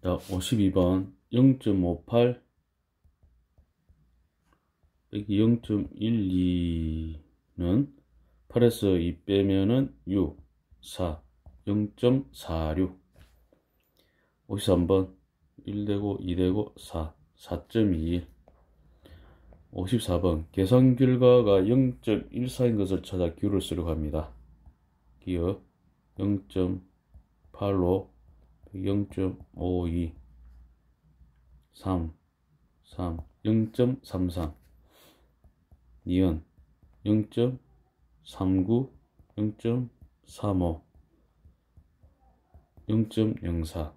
자, 52번 0.58 빼기 0.12는 8에서 2 빼면은 6, 4, 0.46. 53번 1되고 2되고 4, 4.21. 54번 계산 결과가 0.14인 것을 찾아 기호를 쓰려고 합니다. 기호 0.85 0.52 3 0.33 니은 0.39 0.35 0.04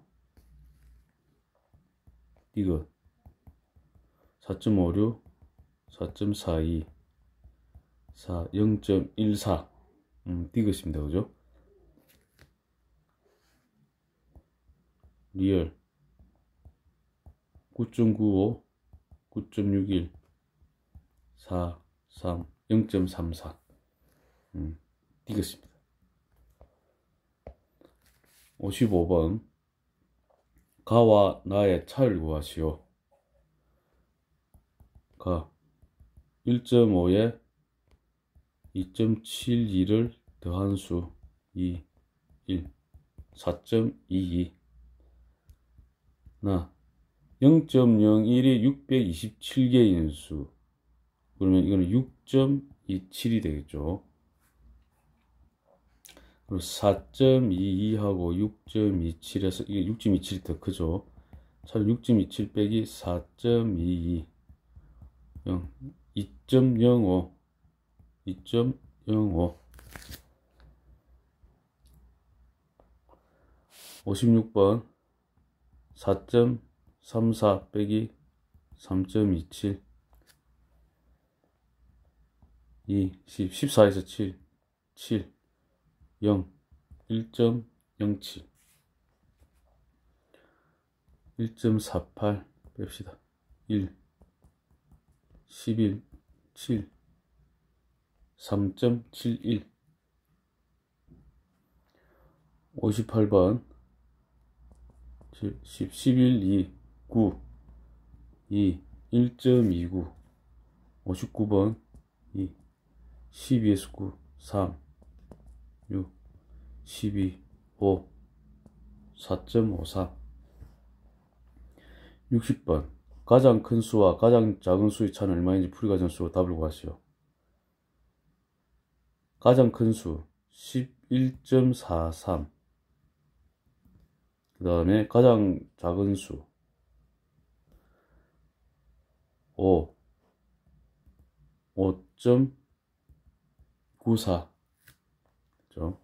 디귿 4.56 4.42 4 0.14 디귿입니다. 그죠? 리얼 9.95 9.61 4 3 0.34 디귿입니다. 55번 가와 나의 차를 구하시오. 가 1.5에 2.72를 더한 수 2, 1, 4.22 나 0.01이 627개인 수. 그러면 이거는 6.27이 되겠죠. 그리고 4.22하고 6.27에서 이게 6.27이 더 크죠. 차라리 6.27 빼기 4.22 0 2.05 2.05 56번 4.34 빼기 3.27 2 10 14에서 7 7 0 1.07 1.48 뺍시다. 1 11 7 3.71 58번 10 11 2 9 2 1.29 59번 2 12에서 9 3 6 12 5 4.54 60번 가장 큰 수와 가장 작은 수의 차는 얼마인지 풀이과정수로 답을 구하시오. 가장 큰 수 11.43 그 다음에 가장 작은 수 5 5.94 그죠?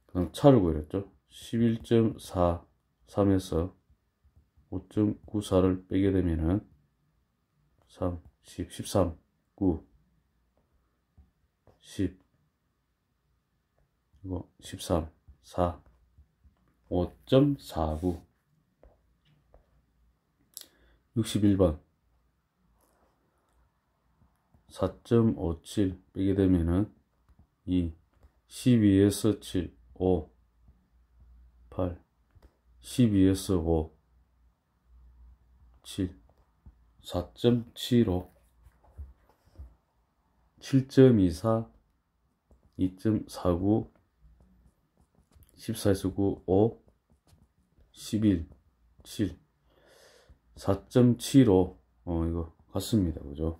그럼 차를 구했죠. 11.43에서 5.94를 빼게 되면은 3, 10, 13, 9, 10, 이거 13, 4, 5.49 61번 4.57 빼게 되면은 2, 12에서 7, 5, 8, 12에서 5, 7, 4.75 7.24 2.49 14에서 9 5 11 7 4.75 이거 같습니다. 그죠?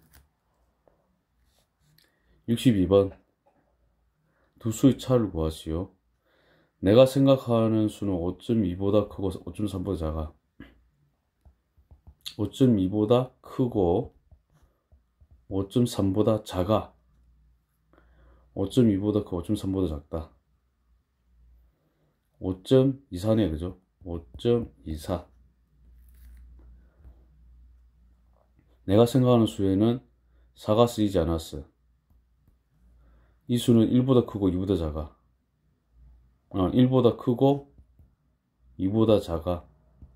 62번 두 수의 차를 구하시오. 내가 생각하는 수는 5.2보다 크고 5.3보다 작아. 5.2보다 크고 5.3보다 작아. 5.2보다 크고 5.3보다 작다. 5.24네. 그죠? 5.24 내가 생각하는 수에는 4가 쓰이지 않았어. 이 수는 1보다 크고 2보다 작아. 1보다 크고 2보다 작아.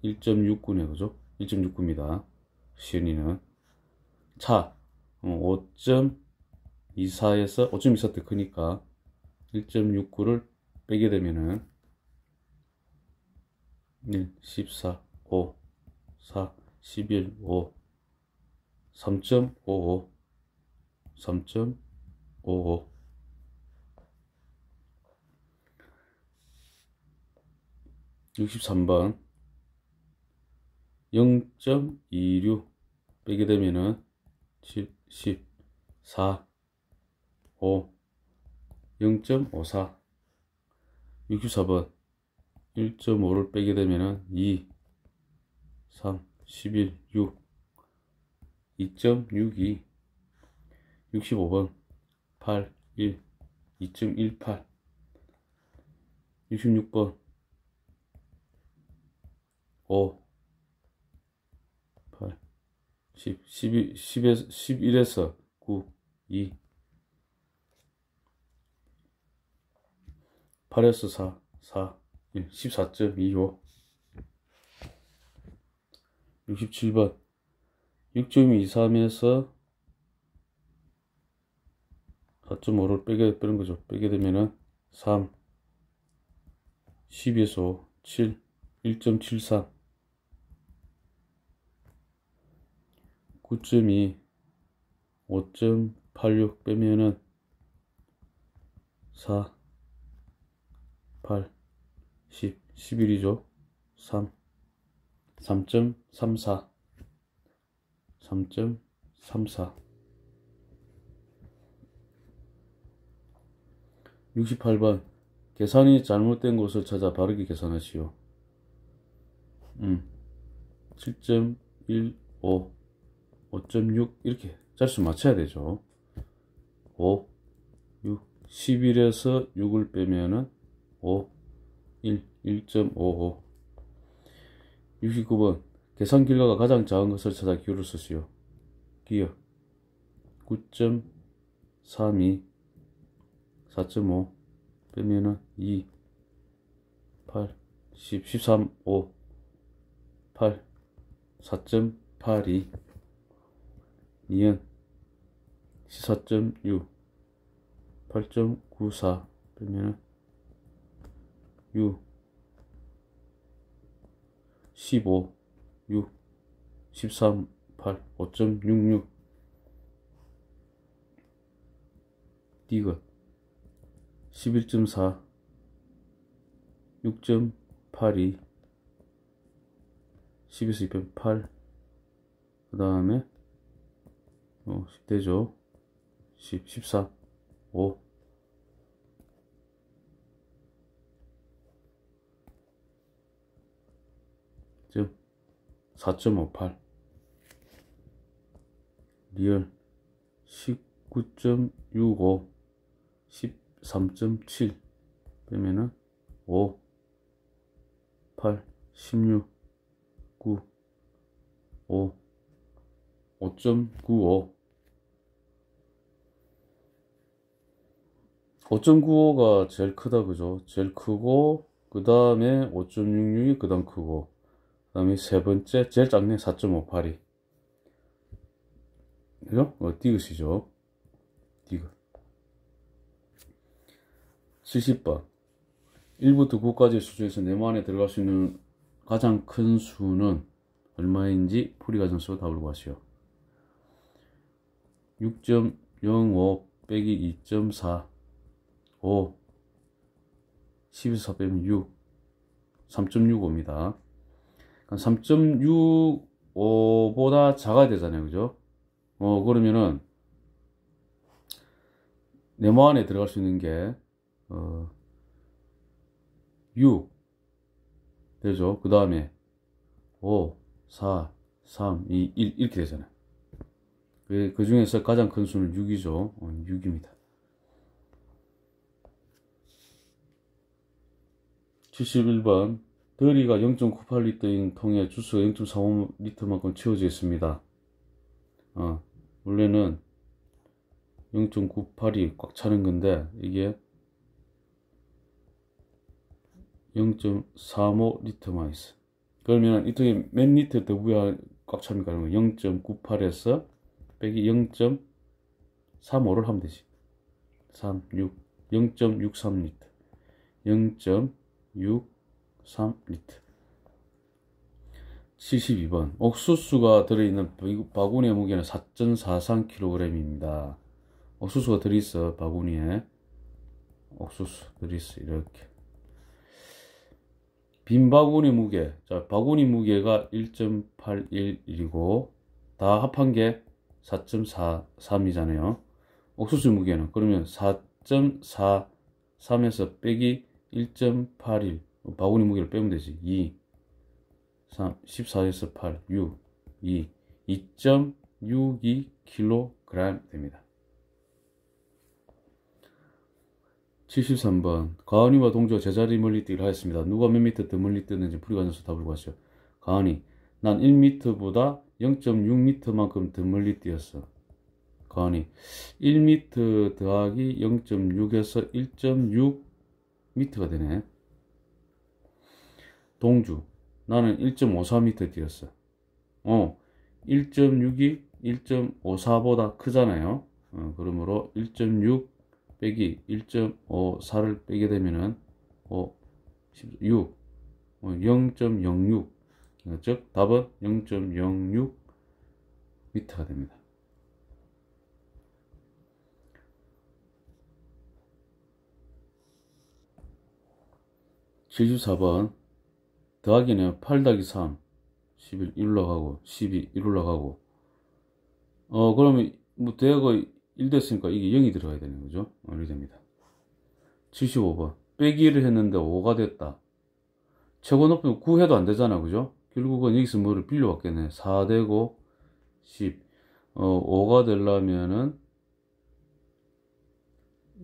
1.69네. 그죠? 1.69입니다. 시은이는 차 5.24에서 5.24 때 크니까 1.69를 빼게 되면은 1, 14, 5, 4, 11, 5, 3.55, 3.55. 63번 0.26 빼게 되면은 7, 10, 4, 5, 0.54. 64번 1.5를 빼게 되면은 2, 3, 11, 6, 2.62. 65번 8, 1, 2.18. 66번 5, 8, 10, 12, 10에서 11에서 9, 2, 8에서 4, 4, 1, 14.25. 67번 6.23에서 4.5를 빼는 거죠. 빼게 되면은 3, 12에서 5, 7, 1.73. 9.2, 5.86 빼면은 4, 8, 10, 11이죠. 3, 3.34, 3.34. 68번 계산이 잘못된 곳을 찾아 바르게 계산하시오. 7.15, 5.6 이렇게 자릿수 맞춰야 되죠. 5, 6, 11에서 6을 빼면은 5, 1, 1.55. 69번 계산 결과가 가장 작은 것을 찾아 기호를 쓰시오. 기호 9.32, 4.5 빼면은 2, 8, 10, 13, 5, 8, 4.82. 2은 14.6, 8.94 빼면은 6, 15, 6, 13, 8, 5.66. D가 11.4, 6.82, 10에서 2빼면 8, 그 다음에 10대죠. 10, 14, 5, 4.58. 리얼 19.65, 13.7 빼면은 5, 8, 16, 9, 5, 5.95. 5.95가 제일 크다, 그죠? 제일 크고, 그 다음에 5.66이 그 다음 크고, 그 다음에 세 번째, 제일 작네, 4.58이. 그죠? 디귿이죠. 디귿. 70번. 1부터 9까지의 수중에서 네모 안에 들어갈 수 있는 가장 큰 수는 얼마인지 풀이 과정 쓰고 답을 구하시오. 6.05 빼기 2.4, 5, 12에서 4 빼면 6, 3.65입니다. 3.65보다 작아야 되잖아요, 그죠? 그러면은 네모 안에 들어갈 수 있는 게 6 되죠. 그 다음에 5, 4, 3, 2, 1 이렇게 되잖아요. 그 중에서 가장 큰 수는 6이죠. 6입니다. 71번 더리가 0.98리터인 통에 주스가 0.45리터만큼 채워져 있습니다. 원래는 0.98이 꽉 차는 건데 이게 0.35리터만 있어. 그러면 이 통에 몇 리터 더 부여야 꽉 찹니까? 0.98에서 빼기 0.35를 하면 되지. 3, 6, 0.63리터. 0.63리터. 72번. 옥수수가 들어있는 바구니의 무게는 4.43kg입니다. 옥수수가 들어있어. 바구니에 옥수수 들어있어. 이렇게. 빈 바구니 무게. 자, 바구니 무게가 1.81이고 다 합한 게 4.43이잖아요. 옥수수 무게는 그러면 4.43에서 빼기 1.81. 바구니 무게를 빼면 되지. 2, 3, 14에서 8, 6, 2, 2.62kg 됩니다. 73번. 가은이와 동주가 제자리 멀리뛰기를 하였습니다. 누가 몇 미터 더 멀리 뛰었는지 풀이가 나서 답을 구하시오. 가은이. 난 1m보다 0.6m만큼 더 멀리 뛰었어. 가은이. 1m 더하기 0.6에서 1.6m가 되네. 동주. 나는 1.54m 뛰었어. 1.6이 1.54보다 크잖아요. 그러므로 1.6 빼기 1.54를 빼게 되면은 6, 0.06, 즉 답은 0.06m가 됩니다. 74번. 더하기는 8 더하기 3, 11 1로 가고 12 1로 가고 그러면 뭐 대가 1 됐으니까 이게 0이 들어가야 되는 거죠. 이렇게 됩니다. 75번. 빼기를 했는데 5가 됐다. 최고 높이는 9 해도 안 되잖아. 그죠? 결국은 여기서 뭐를 빌려왔겠네. 4 되고 10. 5가 되려면은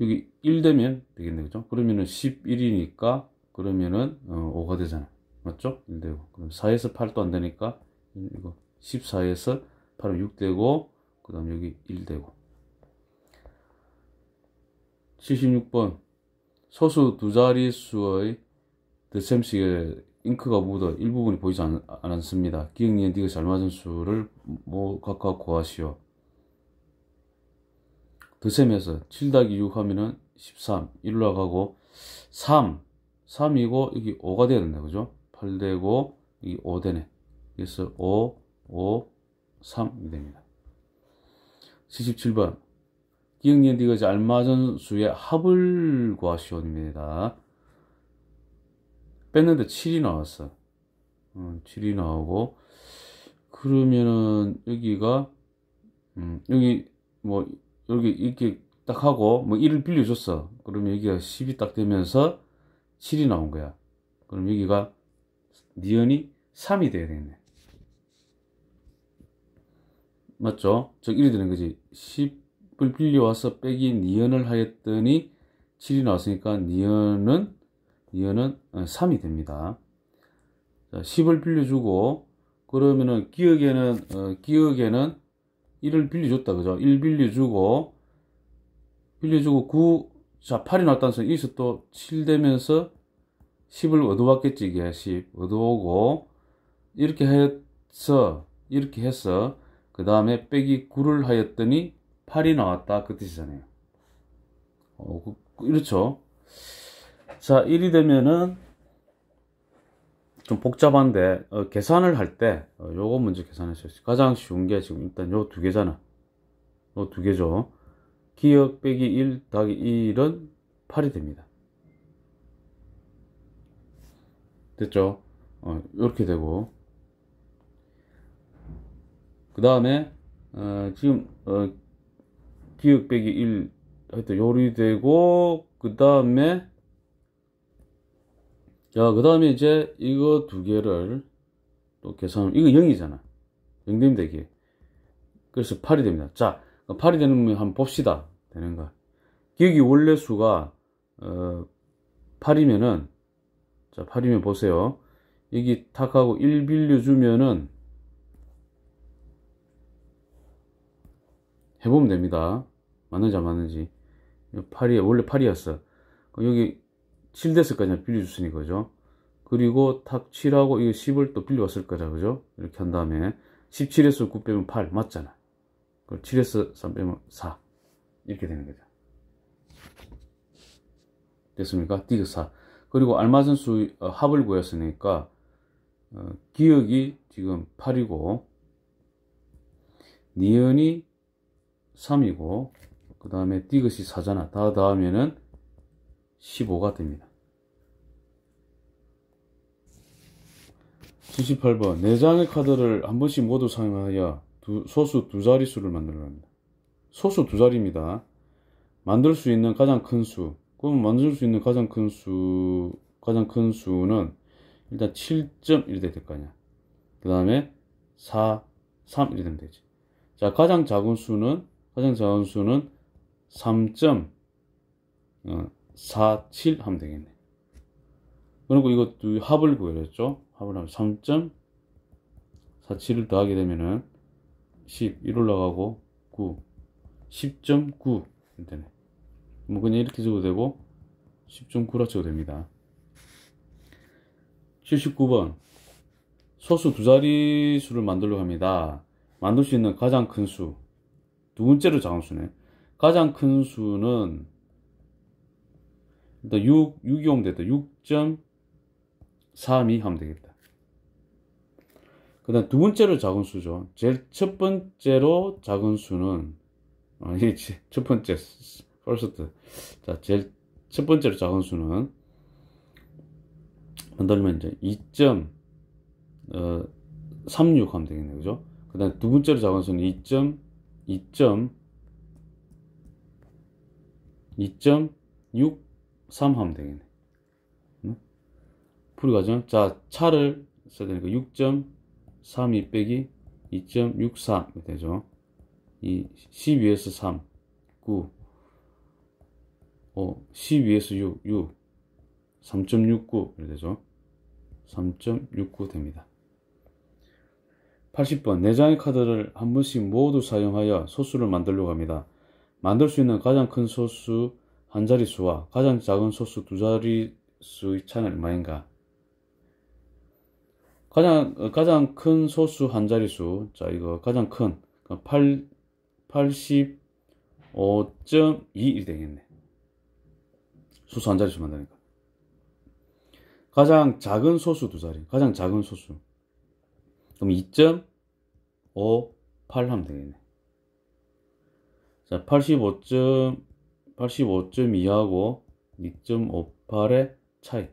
여기 1 되면 되겠네. 그죠? 그러면은 11이니까 그러면은 5가 되잖아. 맞죠? 1 되고. 그럼 4에서 8도 안 되니까 이거 14에서 8은 6 되고 그 다음 여기 1 되고. 76번. 소수 두 자릿수의 덧셈식에 잉크가 묻어 일부분이 보이지 않습니다. 기억, 니은, 디귿이 알맞은 수를 각각 구하시오. 덧셈에서 7 더하기 6 하면은 13, 1로 가고 3이고 여기 5가 돼야 된다. 그죠? 8 되고 여기 5 되네. 그래서 5, 5, 3이 됩니다. 77번. 기억, 니은, 디귿이 알맞은 수의 합을 구하시오입니다. 뺐는데 7이 나왔어. 7이 나오고 그러면은 여기가 여기 뭐 여기 이렇게 딱 하고 뭐 1을 빌려줬어. 그러면 여기가 10이 딱 되면서 7이 나온 거야. 그럼 여기가 니은이 3이 돼야 되겠네. 맞죠? 즉 1이 되는 거지. 10을 빌려와서 빼기 니은을 하였더니 7이 나왔으니까 니은은 3이 됩니다. 자, 10을 빌려주고 그러면은 기억에는 1을 빌려줬다. 그죠? 1 빌려주고 9, 자 8이 나왔다는 소리. 여기서 또 7 되면서 10을 얻어왔겠지. 이게 10 얻어오고 이렇게 해서 그 다음에 빼기 9를 하였더니 8이 나왔다. 그 뜻이잖아요. 이렇죠. 자, 1이 되면은 좀 복잡한데 계산을 할 때 요거 먼저 계산하셔야 돼요. 가장 쉬운 게 지금 일단 요 두 개잖아. 요 두 개죠. 기억 빼기 1 더하기 1은 8이 됩니다. 됐죠? 이렇게 되고 그 다음에 지금 기억 빼기 1 하여튼 요리 되고 그 다음에 이제 이거 두 개를 또 계산을, 이거 0이잖아. 0 되면 되기. 그래서 8이 됩니다. 자, 8이 되는 거 한번 봅시다. 되는가. 기억이 원래 수가, 8이면은, 자, 8이면 보세요. 여기 탁하고 1 빌려주면은, 해보면 됩니다. 맞는지 안 맞는지. 8이, 원래 8이었어. 여기 7 됐을 거냐, 빌려줬으니까, 그죠? 그리고 탁 7하고 이거 10을 또 빌려왔을 거죠, 그죠? 이렇게 한 다음에 17에서 9 빼면 8 맞잖아. 그럼 7에서 3 빼면 4 이렇게 되는 거죠. 됐습니까? 디귿 4. 그리고 알맞은수 합을 구했으니까 기역이 지금 8이고 니은이 3이고 그 다음에 디귿이 4잖아. 다 더하면은 15가 됩니다. 78번 4장의 카드를 한 번씩 모두 사용하여 소수 두 자릿수를 만들어야 합니다. 소수 두 자리입니다. 만들 수 있는 가장 큰 수. 그럼 만들 수 있는 가장 큰 수는 일단 7.1 될 거 아니야. 그 다음에 4, 3 이렇게 되면 되지. 자, 가장 작은 수는 3.47 하면 되겠네. 그리고 이것도 합을 구했죠. 합을 하면 3.47을 더하게 되면은 11 올라가고 9, 10.9 되네. 뭐 그냥 이렇게 적어도 되고 10.9라 적어도 됩니다. 79번 소수 두 자릿수를 만들려고 합니다. 만들 수 있는 가장 큰 수, 두 번째로 작은 수네. 가장 큰 수는 일단 6이 오면 되겠다. 6.32 하면 되겠다. 그 다음 두 번째로 작은 수죠. 제일 첫 번째로 작은 수는 이게 첫 번째 first. 자, 제일 첫 번째로 작은 수는 만들면 이제 2.36 하면 되겠네. 그죠? 그 다음 두 번째로 작은 수는 2.63 하면 되겠네. 풀이 과정. 자, 차를 써야 되니까 6.32 빼기 2.64 되죠. 12에서 3, 9, 12에서 6, 3.69 이렇게 되죠. 3.69 됩니다. 80번 4장의 카드를 한 번씩 모두 사용하여 소수를 만들려고 합니다. 만들 수 있는 가장 큰 소수 한 자릿수와 가장 작은 소수 두 자릿수의 차이는 얼마인가? 가장 큰 소수 한 자릿수. 자, 이거 가장 큰 85.2 되겠네. 소수 한 자릿수 만드니까. 가장 작은 소수 두 자리. 가장 작은 소수. 그럼 2.58 하면 되겠네. 자, 85.2하고 2.58의 차이.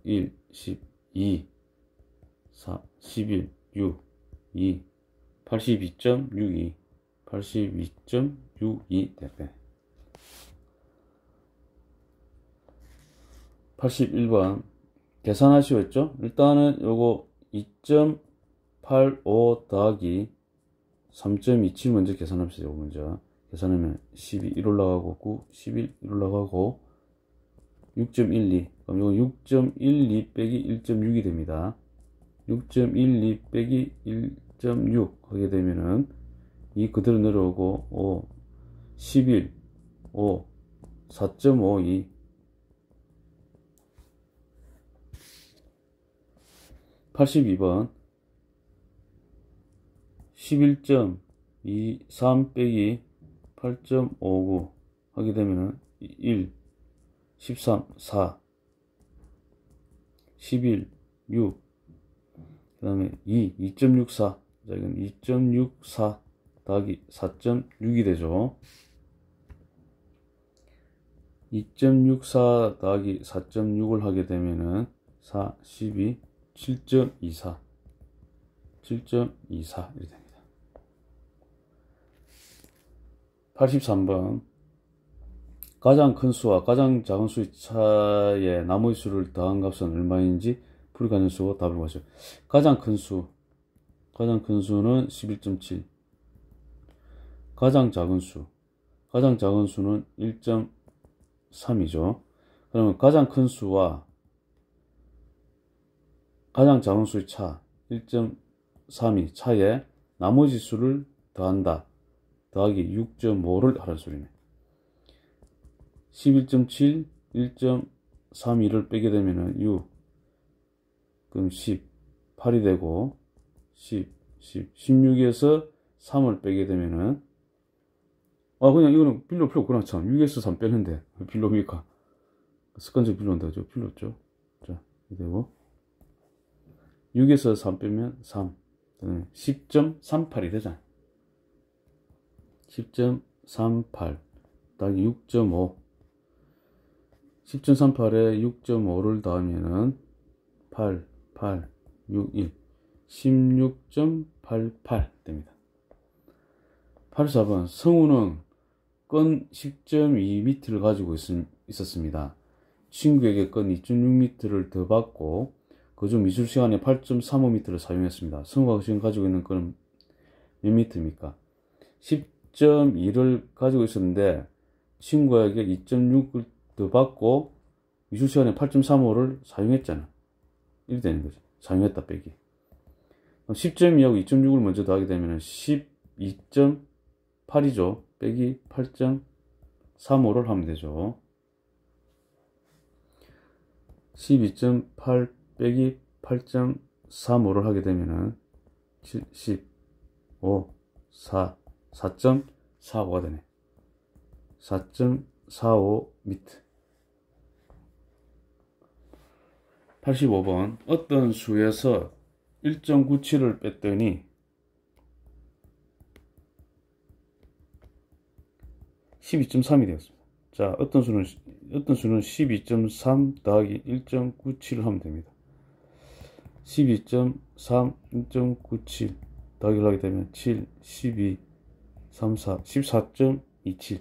1, 12, 4, 11, 6, 2, 82.62, 82.62 됐네. 81번 계산하시오. 일단은 요거 2.85 더하기 3.27 먼저 계산합시다. 요거 먼저 계산하면 12 1 올라가고 9 11 1 올라가고 6.12. 그럼 요거 6.12 빼기 1.6이 됩니다. 6.12 빼기 1.6 하게 되면은 이 그대로 내려오고 5 11 5 4.52 82번 11.23 빼기 8.59 하게 되면은 1 13 4 11 6 그 다음에 2.64. 자, 이건 2.64 더하기 4.6이 되죠. 2.64 더하기 4.6을 하게 되면은 4, 12, 7.24 7.24 이렇게 됩니다. 83번 가장 큰 수와 가장 작은 수의 차의 나머지 수를 더한 값은 얼마인지 풀이 가능수고 답을 구하시오. 가장 큰 수는 11.7. 가장 작은 수는 1.3이죠. 그러면 가장 큰 수와 가장 작은 수의 차 1.32 차에 나머지 수를 더한다. 더하기 6.5를 하라는 소리네. 11.7 1.32를 빼게 되면은 6 그럼 18이 되고 16에서 3을 빼게 되면은 그냥 이거는 필요 없고 그냥 참 6에서 3 빼는데 필요합니까? 습관적으로 필요 한다고 죠 필요 없죠. 자, 이렇게 되고 6에서 3 빼면 3, 10.38이 되잖아. 10.38 더하기 6.5, 10.38에 6.5를 더하면은 8, 8, 6, 1, 16.88 됩니다. 84번 성우는 건 10.2m를 가지고 있었습니다. 친구에게 건 2.6m를 더 받고 그중 미술 시간에 8.35m를 사용했습니다. 성우가 지금 가지고 있는 건은 몇 미터입니까? 10.2를 가지고 있었는데 친구에게 2.6을 더 받고 미술 시간에 8.35를 사용했잖아. 이렇게 되는 거지. 사용했다 빼기. 10.2하고 2.6을 먼저 더하게 되면 12.8이죠. 빼기 8.35를 하면 되죠. 12.8 빼기 8.35를 하게 되면은 15, 4, 4.45가 되네. 4.45m. 85번 어떤 수에서 1.97을 뺐더니 12.3이 되었습니다. 자, 어떤 수는 12.3 더하기 1.97을 하면 됩니다. 12.3, 1.97 더하기를 하게 되면 7, 12, 3, 4, 14.27.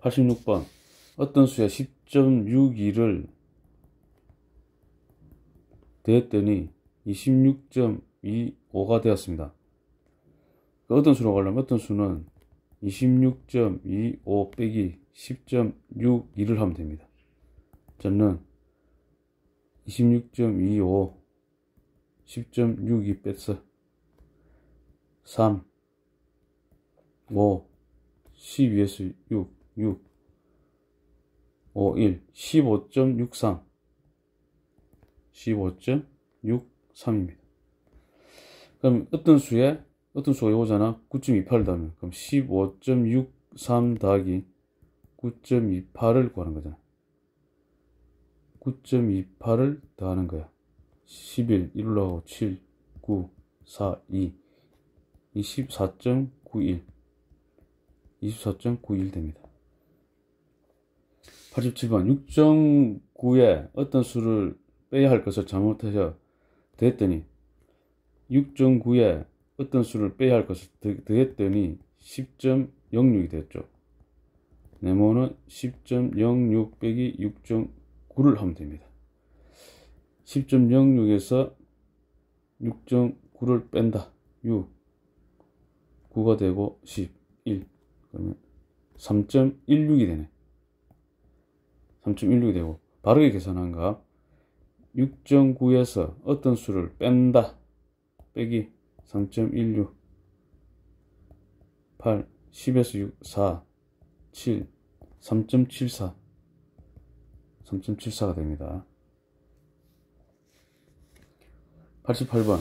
86번 어떤 수에 10.62를 더했더니 26.25가 되었습니다. 어떤 수로 가려면 어떤 수는 26.25 빼기 10.62를 하면 됩니다. 저는 26.25 10.62 뺐어. 3 5 12에서 6 6 5 1 15.63 15.63입니다. 그럼 어떤 수가 이거잖아. 9.28을 더하면 그럼 15.63 더하기 9.28을 구하는 거잖아. 9.28을 더하는 거야. 11, 1로 하고 7, 9, 4, 2, 24.91 24.91 됩니다. 87번 6.9에 어떤 수를 빼야 할 것을 잘못해서 더했더니 6.9에 어떤 수를 빼야 할 것을 더했더니 10.06이 됐죠. 네모는 10.06 빼기 6.9를 하면 됩니다. 10.06에서 6.9를 뺀다. 6, 9가 되고 11, 그러면 3.16이 되네. 3.16이 되고 바르게 계산한가 6.9에서 어떤 수를 뺀다. 빼기 3.16 8, 10에서 6, 4, 7, 3.74 3.74가 됩니다. 88번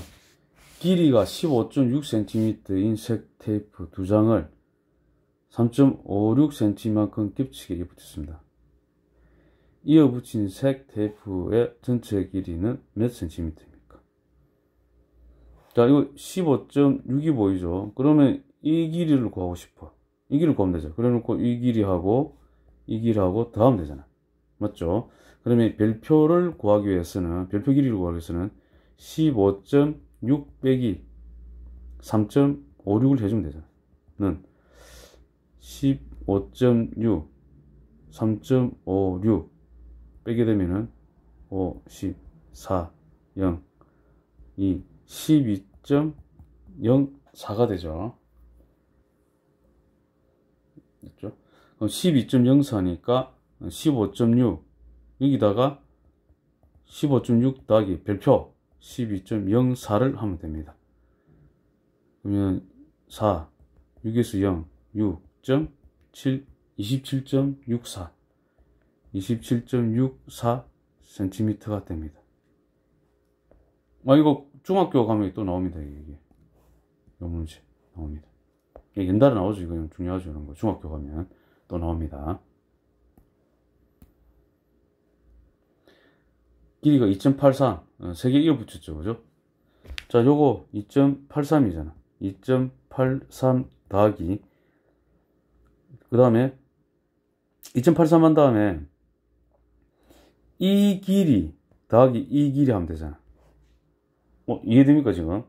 길이가 15.6cm인 색 테이프 2장을 3.56cm만큼 겹치게 붙였습니다. 이어 붙인 색 테이프의 전체 길이는 몇 cm입니까? 자, 이거 15.6이 보이죠? 그러면 이 길이를 구하고 싶어. 이 길이를 구하면 되죠. 그래 놓고 이 길이하고 이 길이하고 더하면 되잖아. 맞죠? 그러면 별표 길이를 구하기 위해서는 15.6 빼기 3.56을 해주면 되잖아. 는 15.6 3.56 빼게 되면은 5, 10, 4, 0, 2, 12.04가 되죠. 됐죠? 그럼 12.04니까 15.6 여기다가 15.6 더하기 별표 12.04를 하면 됩니다. 그러면 4, 6에서 0, 6.7, 27.64 27.64cm가 됩니다. 이거 중학교 가면 또 나옵니다. 이게 요 문제 나옵니다. 옛날에 나오죠. 이거 중요하죠. 이런 거. 중학교 가면 또 나옵니다. 길이가 2.83. 세개 이어 붙였죠. 그죠? 자, 요거 2.83이잖아. 2.83 더하기. 그 다음에 2.83 한 다음에 이 길이 더하기 이 길이 하면 되잖아. 이해됩니까, 지금?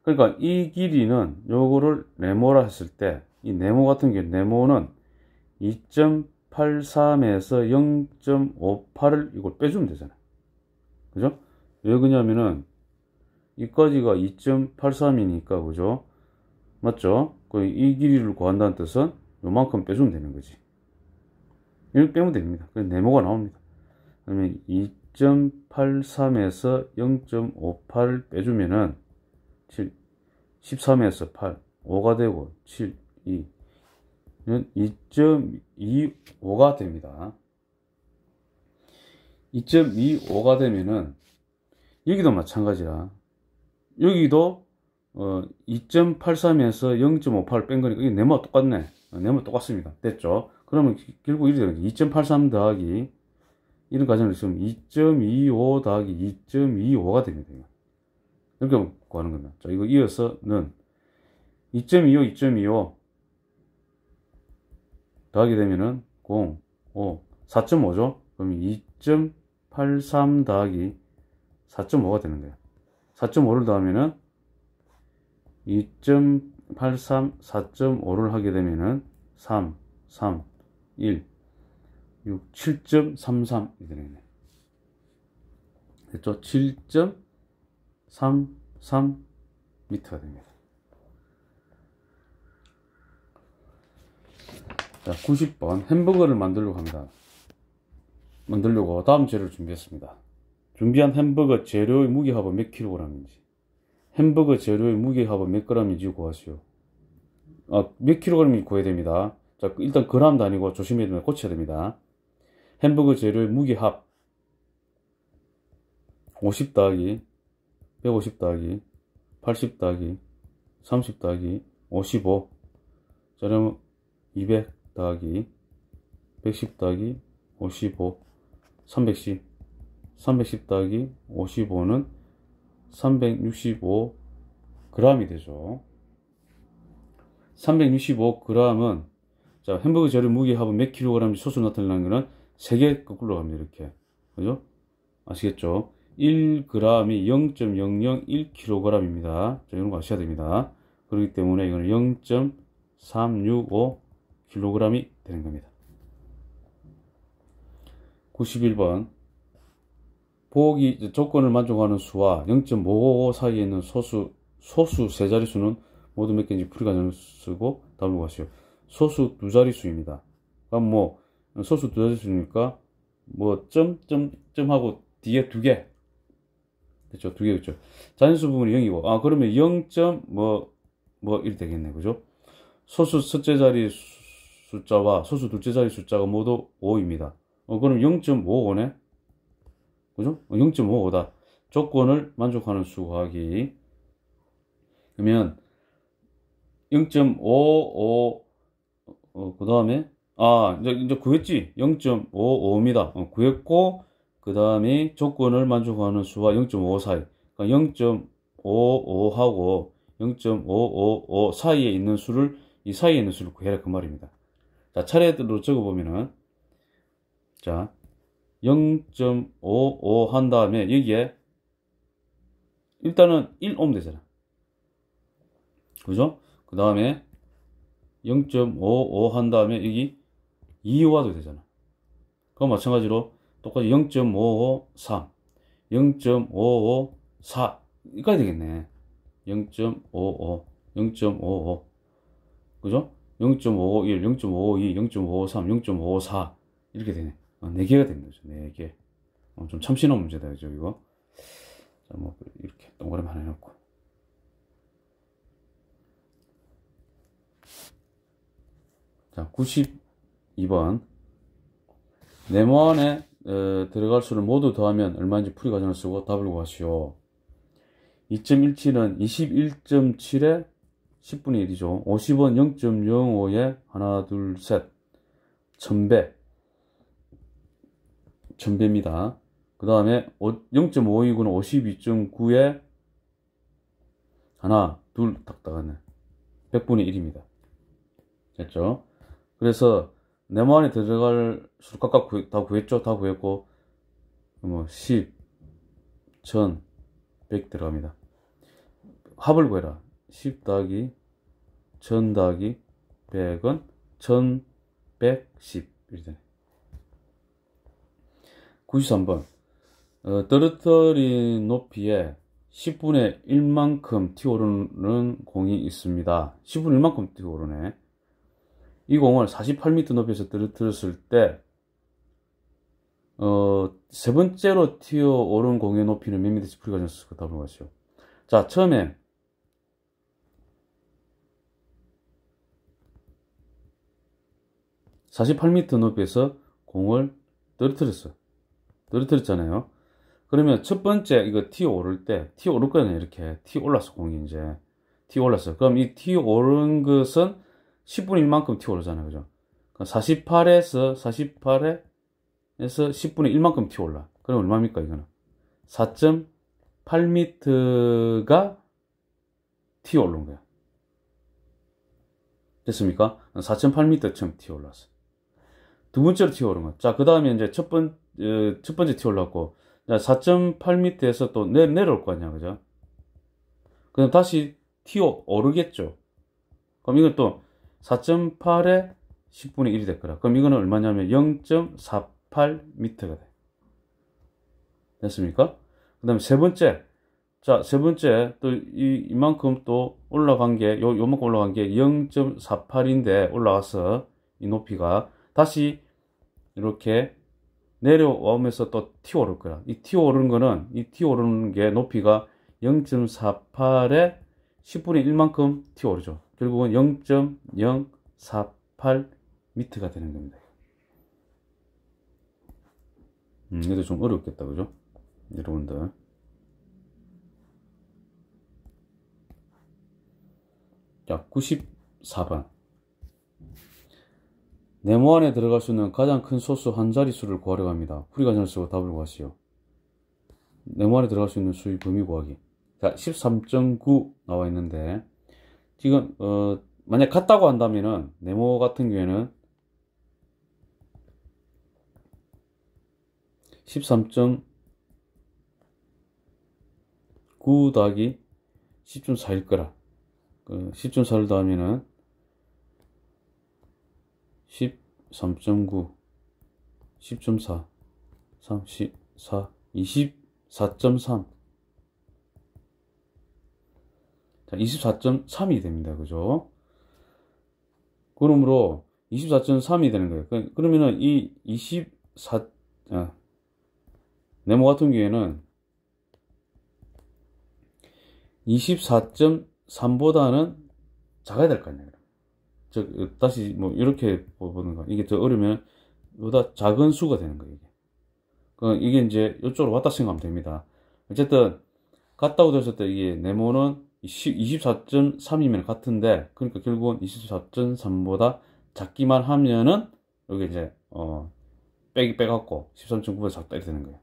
그러니까 이 길이는 요거를 네모라 했을 때, 이 네모 같은 경우, 네모는 2.83에서 0.58을 이걸 빼주면 되잖아. 그죠? 왜 그러냐면은, 이까지가 2.83이니까, 그죠? 맞죠? 이 길이를 구한다는 뜻은 요만큼 빼주면 되는 거지. 이렇게 빼면 됩니다. 그래서 네모가 나옵니다. 그러면 2.83에서 0.58을 빼주면은 13에서 8, 5가 되고 7, 2, 2.25가 됩니다. 2.25가 되면은 여기도 마찬가지라. 여기도 2.83에서 0.58을 뺀 거니까 이 네모가 똑같네. 네모 똑같습니다. 됐죠? 그러면 결국 이렇게 되는 거죠. 2.83 더하기 이런 과정을 있으면 2.25 더하기 2.25가 됩니다. 이렇게 구하는 겁니다. 자, 이거 이어서는 2.25, 2.25 더하게 되면은 0, 5, 4.5죠? 그럼 2.83 더하기 4.5가 되는 거예요. 4.5를 더하면은 2.83, 4.5를 하게 되면은 3, 3, 1, 6, 7.33이 되는 거예요. 됐죠? 7.33m가 됩니다. 자, 90번 햄버거를 만들려고 합니다. 만들려고 다음 재료를 준비했습니다. 준비한 햄버거 재료의 무게합은 몇 킬로그램인지, 햄버거 재료의 무게합은 몇 그램인지 구하시오. 몇 킬로그램인지 구해야 됩니다. 자, 일단 그램 단위고 조심해야 됩니다. 고쳐야 됩니다. 햄버거 재료의 무게합 50 더하기 150 더하기 80 더하기 30 더하기 55. 자, 그러면 200 더하기 110 더하기 55 310 310 더하기 55는 365g이 되죠. 365g은 자, 햄버거 재료 무게합은 몇 킬로그램인지 소수로 나타내는 거는 3개 거꾸로 갑니다. 이렇게. 그죠? 아시겠죠? 1g이 0.001kg입니다. 자, 이런 거 아셔야 됩니다. 그렇기 때문에 이거는 0.365kg이 되는 겁니다. 91번 보기 조건을 만족하는 수와 0.555 사이에 있는 소수 세 자릿수는 모두 몇 개인지 풀이 과정을 쓰고 답을 구하시오. 소수 두 자릿수입니다. 그럼 뭐 소수 두 자릿수니까 뭐 점하고 뒤에 두 개. 그렇죠? 두 개 그렇죠. 자연수 부분이 0이고 그러면 0. 이렇게 되겠네. 그죠? 소수 첫째 자리 숫자와 소수 둘째 자리 숫자가 모두 5입니다. 그럼 0.55네. 그죠? 0.55다. 조건을 만족하는 수 구하기. 그러면 0.55 그 다음에 이제 구했지. 0.55입니다. 구했고 그 다음에 조건을 만족하는 수와 0.55 사이. 그러니까 0.55하고 0.555 사이에 있는 수를 이 사이에 있는 수를 구해라 그 말입니다. 자, 차례대로 적어보면은 자 0.55 한 다음에 여기에 일단은 1 오면 되잖아. 그죠? 그 다음에 0.55 한 다음에 여기 2 와도 되잖아. 그럼 마찬가지로 똑같이 0.553 0.554 이까지 되겠네. 0.55 0.55 그죠? 0.551 0.552 0.553 0.554 이렇게 되네. 4개가 되는 거죠. 4개. 좀 참신한 문제다, 그죠, 이거? 자, 뭐, 이렇게 동그라미 하나 해놓고. 자, 92번. 네모 안에 들어갈 수를 모두 더하면 얼마인지 풀이 과정을 쓰고 답을 구하시오. 2.17은 21.7에 10분의 1이죠. 50은 0.05에 하나, 둘, 셋. 1000배. 1000배입니다. 그 다음에 0.5이고는 52.9에 하나, 둘, 딱 나갔네. 100분의 1입니다. 됐죠? 그래서 네모 안에 들어갈 수 각각 다 구했죠? 다 구했고, 10, 1000, 100 들어갑니다. 합을 구해라. 10 더하기 1000 더하기 100은 1110 이렇게. 93번 떨어뜨린 높이에 10분의 1만큼 튀어오르는 공이 있습니다. 10분의 1만큼 튀어오르네. 이 공을 48m 높이에서 떨어뜨렸을 때 세 번째로 튀어오른 공의 높이는 몇 미터인지 풀이과정에서 답을 보시죠. 자, 처음에 48m 높이에서 공을 떨어뜨렸잖아요. 그러면 첫 번째 이거 튀어오를 때 튀어오를 거잖아요. 이렇게 튀어올랐어. 공이 이제 튀어올랐어. 그럼 이 튀어오른 것은 10분의 1만큼 튀어오르잖아요. 그죠? 48에서 10분의 1만큼 튀어올라. 그럼 얼마입니까 이거는? 4.8m가 튀어오른 거야. 됐습니까? 4.8m 처음 튀어올랐어. 두 번째로 튀어오른 거. 자, 그 다음에 이제 첫 번째 튀어올랐고, 4.8m에서 또 내려올 거 아니야, 그죠? 그럼 다시 튀어오르겠죠? 그럼 이건 또 4.8에 10분의 1이 될 거라. 그럼 이거는 얼마냐면 0.48m가 돼. 됐습니까? 그 다음에 세 번째. 자, 세 번째, 또 이만큼 또 올라간 게, 요만큼 올라간 게 0.48인데 올라가서 이 높이가 다시 이렇게 내려오면서 또 튀어오를 거야. 이 튀어오르는 게 높이가 0.48에 10분의 1만큼 튀어오르죠. 결국은 0.048m가 되는 겁니다. 이것도 좀 어렵겠다, 그죠? 여러분들. 자, 94번. 네모 안에 들어갈 수 있는 가장 큰 소수 한 자릿수를 구하려고 합니다. 풀이과정을 쓰고 답을 구하시오. 네모 안에 들어갈 수 있는 수의 범위 구하기. 자, 13.9 나와 있는데, 지금, 만약 같다고 한다면은, 네모 같은 경우에는 13.9 더하기 10.4일 거라. 10.4를 더하면은 13.9, 10.4, 3, 14, 24.3. 자, 24.3이 됩니다. 그죠? 그러므로 24.3이 되는 거예요. 그러면은 이 24, 네모 같은 경우에는 24.3보다는 작아야 될 거 아니에요. 다시 이렇게 보는 거. 이게 더 어려우면 보다 작은 수가 되는 거예요. 이게 이제 이쪽으로 왔다 생각하면 됩니다. 어쨌든 같다고 됐을 때 이게 네모는 24.3이면 같은데, 그러니까 결국은 24.3보다 작기만 하면은 여기 이제 빼갖고 13.9보다 작다 이렇게 되는 거예요.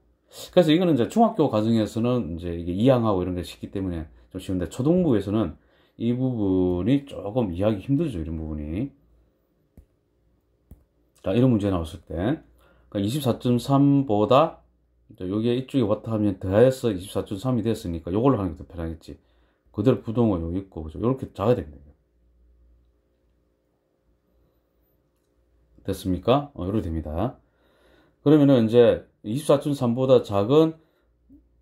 그래서 이거는 이제 중학교 과정에서는 이제 이게 이항하고 이런 게 쉽기 때문에 좀 쉬운데, 초등부에서는 이 부분이 조금 이해하기 힘들죠, 이런 부분이. 자, 이런 문제 나왔을 때, 그러니까 24.3보다, 여기에 이쪽에 왔다 하면 더해서 24.3이 됐으니까 요걸로 하는 게 더 편하겠지. 그대로 부동은 여기 있고, 그죠? 이렇게 작아야 됩니다. 됐습니까? 이렇게 됩니다. 그러면은 이제 24.3보다 작은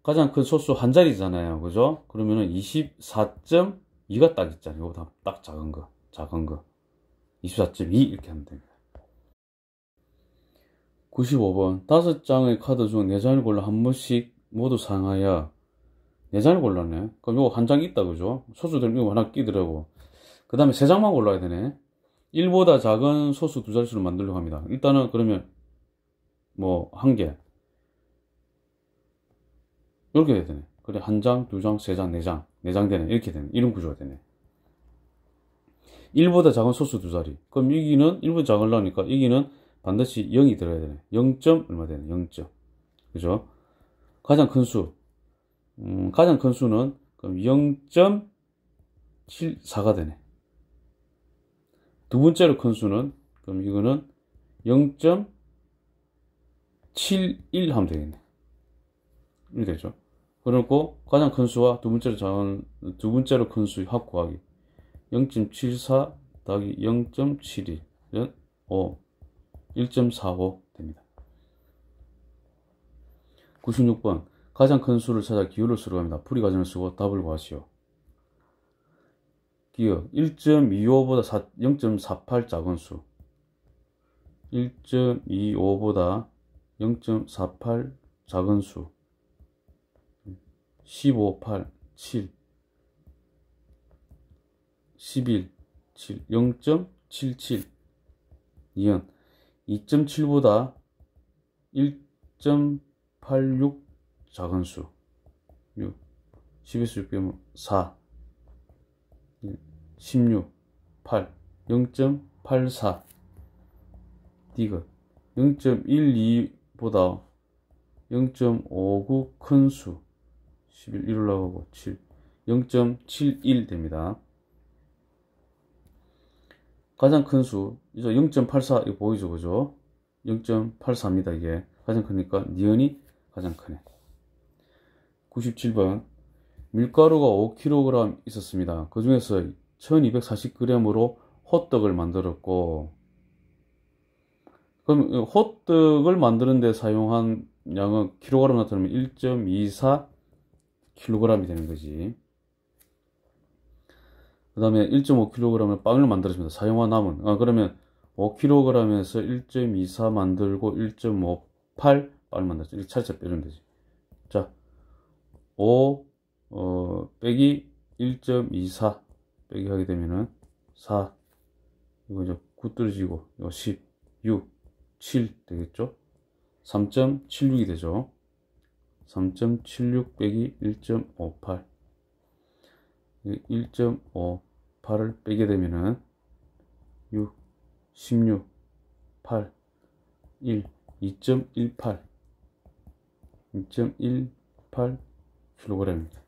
가장 큰 소수 한 자리잖아요. 그죠? 그러면은 24.2가 딱 있잖아요. 이거보다 딱 작은 거. 24.2 이렇게 하면 됩니다. 95번. 5장의 카드 중 4장을 골라 한 번씩 모두 사용하여 4장을 골랐네. 그럼 요거 한 장 있다, 그죠? 소수들 이거 하나 끼더라고. 그 다음에 3장만 골라야 되네. 1보다 작은 소수 두 자릿수를 만들려고 합니다. 일단은 그러면 한 개. 이렇게 되네. 그래, 한 장, 두 장, 세 장, 네 장. 4장 되네. 이렇게 되네. 이런 구조가 되네. 1보다 작은 소수 두 자리. 그럼 여기는 1보다 작으려니까 여기는 반드시 0이 들어야 되네. 0. 얼마 되네? 0. 그죠? 가장 큰 수. 가장 큰 수는 그럼 0.74가 되네. 두 번째로 큰 수는 그럼 이거는 0.71 하면 되겠네. 이렇게 되죠. 그리고 가장 큰 수와 두 번째로 큰 수의 합 구하기. 0.74 더하기 0.71은 5, 1.45 됩니다. 96번 가장 큰 수를 찾아 기호를 수록합니다. 풀이 과정을 쓰고 답을 구하시오. 기호 1.25보다 0.48 작은 수. 1.25보다 0.48 작은 수. 15, 8, 7, 11, 7, 0.77. 2은 2.7보다 1.86 작은 수. 6, 11수 6 빼면 4, 16, 8, 0.84. D가 0.12보다 0.59 큰 수. 11, 1 올라가고 7, 0.71 됩니다. 가장 큰 수, 이제 0.84 이거 보이죠, 그죠? 0.84입니다. 이게 가장 크니까 니은이 가장 크네. 97번 밀가루가 5kg 있었습니다. 그 중에서 1240g으로 호떡을 만들었고, 그럼 호떡을 만드는데 사용한 양은 킬로그램 나타내면 1.24kg이 되는 거지. 그 다음에 1.5kg의 빵을 만들었습니다. 사용한 남은. 그러면 5kg에서 1.24 만들고 1.58 빵을 만들었죠. 이렇게 차례차례 빼주면 되지. 자, 5 빼기 1.24 빼기 하게 되면은 4, 이거 이제 9 떨어지고 이거 10, 6, 7 되겠죠. 3.76이 되죠. 3.76 빼기 1.58 1.58을 빼게 되면은 6, 16, 8, 1, 2.18 2.18kg입니다.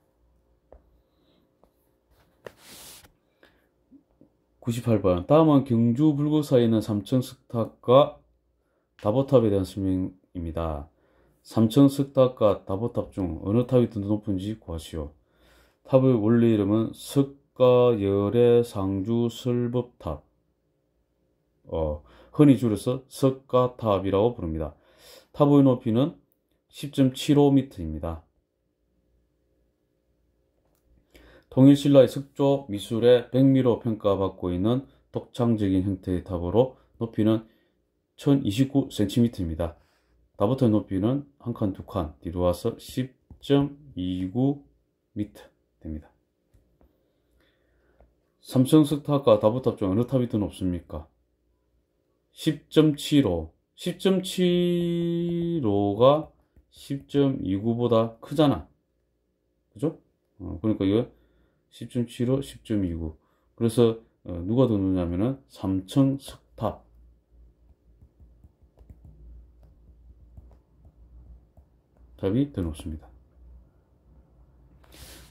98번 다음은 경주 불구사에 있는 3층 석탑과 다보탑에 대한 설명입니다. 3층 석탑과 다보탑 중 어느 탑이 더 높은지 구하시오. 탑의 원래 이름은 석가열애상주설법탑, 흔히 줄여서 석가탑이라고 부릅니다. 탑의 높이는 10.75m입니다. 통일신라의 석조 미술의 백미로 평가받고 있는 독창적인 형태의 탑으로 높이는 1029cm입니다. 다보탑의 높이는 한 칸, 두 칸 뒤로 와서 10.29m 됩니다. 삼성 석탑과 다보탑 중 어느 탑이 더 높습니까? 10.75. 10.75가 10.29보다 크잖아. 그죠? 그러니까 이거 10.75, 10.29. 그래서 누가 더 높냐면은 삼층 석탑. 답이 더 높습니다.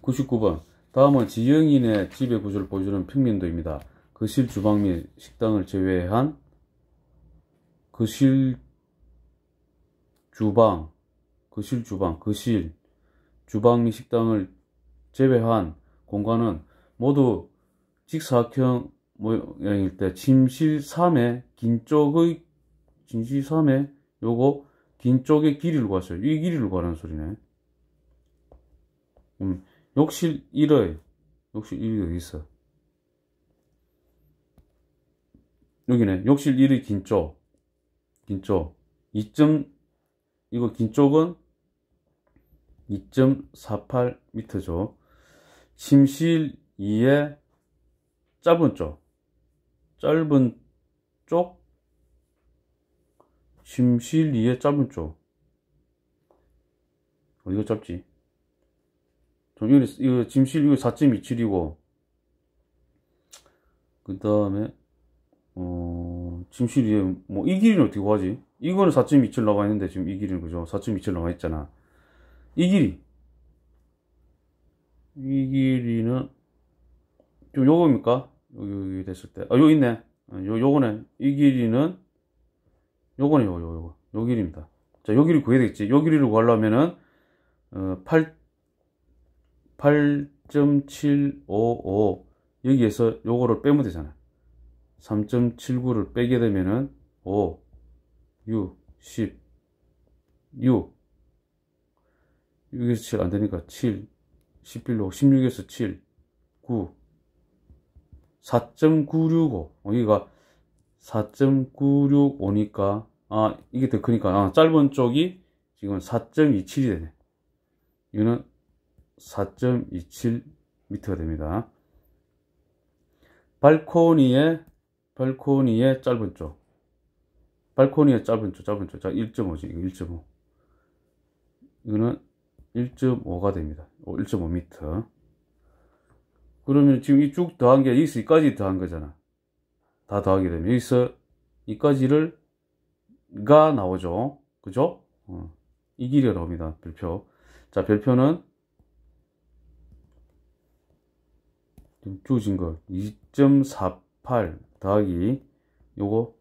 99번 다음은 지영인의 집의 구조를 보여주는 평면도입니다. 거실, 주방 및 식당을 제외한 거실, 주방 및 식당을 제외한 공간은 모두 직사각형 모양일 때 침실 3의 긴 쪽의 요거 긴 쪽의 길이를 구하세요. 이 길이를 구하라는 소리네. 욕실 1의 어디 있어? 여기네. 욕실 1의 긴 쪽 2. 이거 긴 쪽은 2.48m죠. 침실 2의 짧은 쪽 침실 2의 짧은 쪽 어디가 짧지? 이거 침실 이거 4.27이고 그 다음에 침실이 뭐 이 길이는 어떻게 구하지? 이거는 4.27 나와 있는데 지금 이 길이는 그죠? 4.27 나와 있잖아. 이 길이는 좀 요겁니까? 여기 됐을 때 요 있네. 요거네. 이 길이는 요거네. 요 길이입니다. 자, 요 길이 구해야 되겠지. 요 길이를 구하려면은 8.755 여기에서 요거를 빼면 되잖아. 3.79를 빼게 되면은 5, 6, 10, 6 6에서 7 안되니까 7, 11로 16에서 7, 9 4.965 여기가 4.965니까 이게 더 크니까 짧은 쪽이 지금 4.27이 되네. 이거는 4.27m가 됩니다. 발코니의 짧은 쪽. 발코니의 짧은 쪽. 자, 1.5지. 이거 1.5. 이거는 1.5가 됩니다. 1.5m. 그러면 지금 이 쭉 더한 게 여기서 이까지 더한 거잖아. 다 더하게 되면 여기서 이까지가 나오죠. 그죠? 이 길이가 나옵니다. 별표. 자, 별표는 지금 주어진 거 2.48 더하기 요거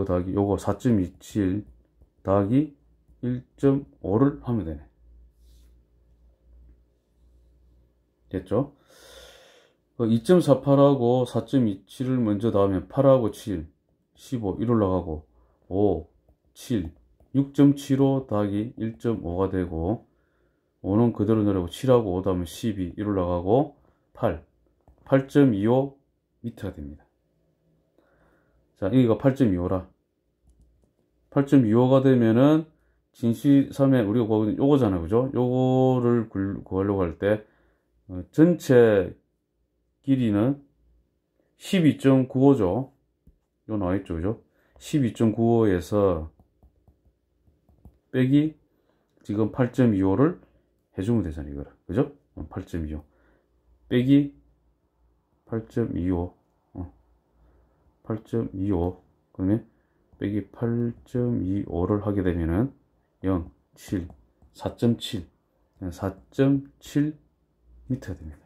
더하기 요거 4.27 더하기 1.5를 하면 되네. 됐죠? 2.48하고 4.27을 먼저 더하면 8하고 7, 15, 1 올라가고 5, 7, 6.75 더하기 1.5가 되고 5는 그대로 내려고 7하고 5 더하면 12, 1 올라가고 8, 8.25m가 됩니다. 자, 여기가 8.25라. 8.25가 되면은 진시 3에 우리가 구하는 요거잖아, 그죠? 요거를 구하려고 할 때 전체 길이는 12.95죠. 요 나와있죠, 그죠? 12.95에서 빼기 지금 8.25를 해주면 되잖아, 이거를. 그죠? 8.25 빼기 8.25 8.25 그러면 빼기 8.25를 하게 되면은 0, 7, 4.7 4.7m가 됩니다.